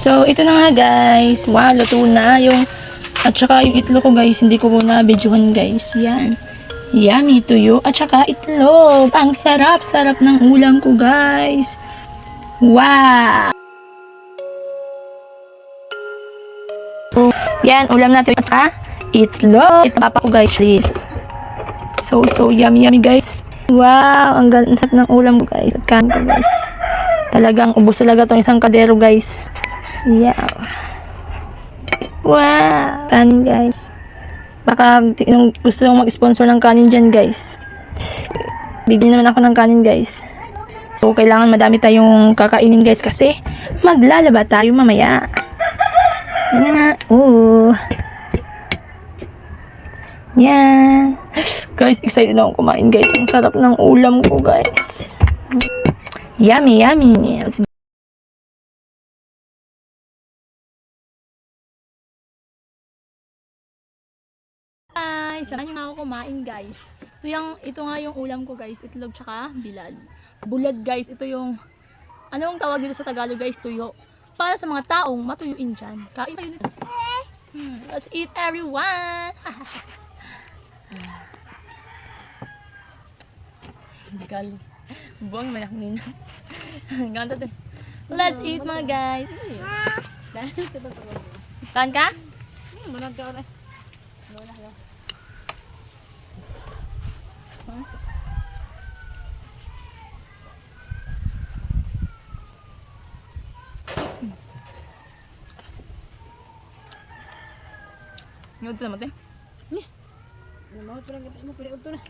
So, ito na nga guys. Wow, luto na yung at saka yung itlog ko guys, hindi ko muna videohan guys. Yan. Yummy tuyo at saka itlog. Ang sarap-sarap ng ulam ko guys. Wow! So, yan, ulam natin at saka itlog. Ito papa ko guys, please. So yummy guys. Wow, ang sarap ng ulam ko guys. At kanin ko guys. Talagang ubos talaga tong isang kadero guys. Yeah. Wow, kanin guys. Baka gusto nyo mag-sponsor ng kanin dyan guys. Bigyan naman ako ng kanin guys. So kailangan madami tayong kakainin guys kasi maglalaba tayo mamaya. Yan na nga. Oh. Yan. Guys, excited na akong kumain guys. Ang sarap ng ulam ko guys. Yummy. Let's go. Guys, samahan nyo nga ako kumain guys. Ito nga yung ulam ko guys. Itlog tsaka bilad. Bulad guys. Ito yung, anong tawag dito sa Tagalog guys? Tuyo. Para sa mga taong matuyuin dyan. Kain kayo nito. Let's eat everyone. Gali. Buang mayak nina. Ganda to. Let's eat mga guys. Kan ka? Manag ka na. Ngayon ito naman, te. Mahal pa lang mo, pwede ito na.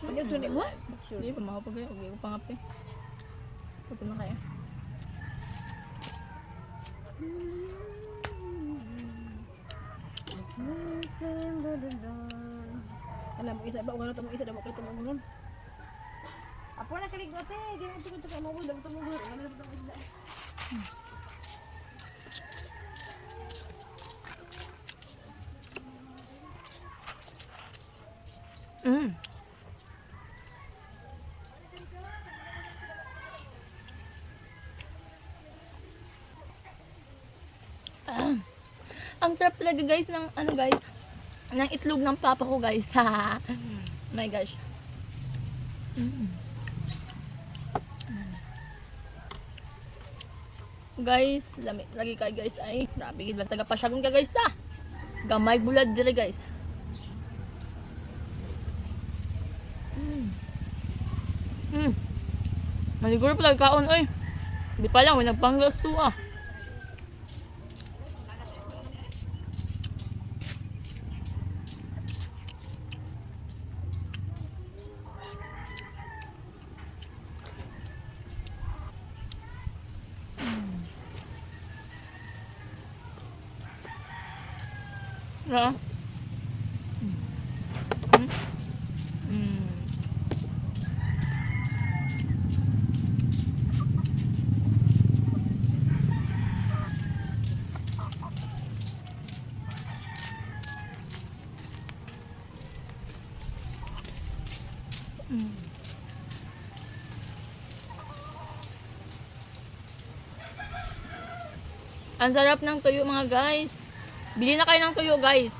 Pwede ito na mo? Hindi, pamahal pa kayo. Huwag ko pangapi. Ito na kaya. Alam mo, isa ba? Ugano ito mo isa, dapat ito mo gunon. Apo na kaligote, di mo ito ka mo, dapat ito mo gunon. Ano dapat ito mo isda? Ang sarap talaga guys ng ano guys, ng itlog ng papa ko guys. My gosh. Guys, lagi kay guys ay grabe gid taga pasyagon ka guys ta. Gamay bulad dire guys. Maliguro pala kaon oy. Di pa lang may nagpanglas to ah. Na. Ang sarap ng tuyo mga guys. Bili na kayo ng tuyo guys.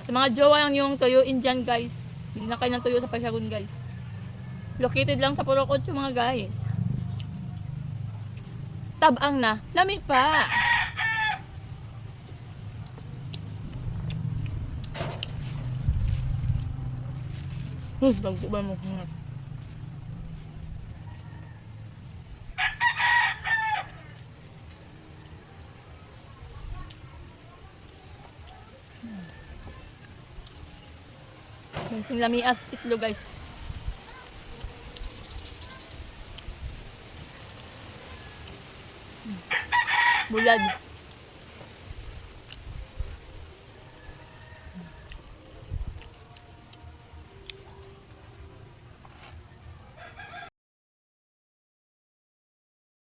Sa mga jowa lang yung tuyo Indian guys. Bili na kayo ng tuyo sa Pasyagon guys. Located lang sa Purok 8 mga guys. Tabang na. Lami pa. Bago ba mo? Guys, ng lamias itlog guys. Bulad.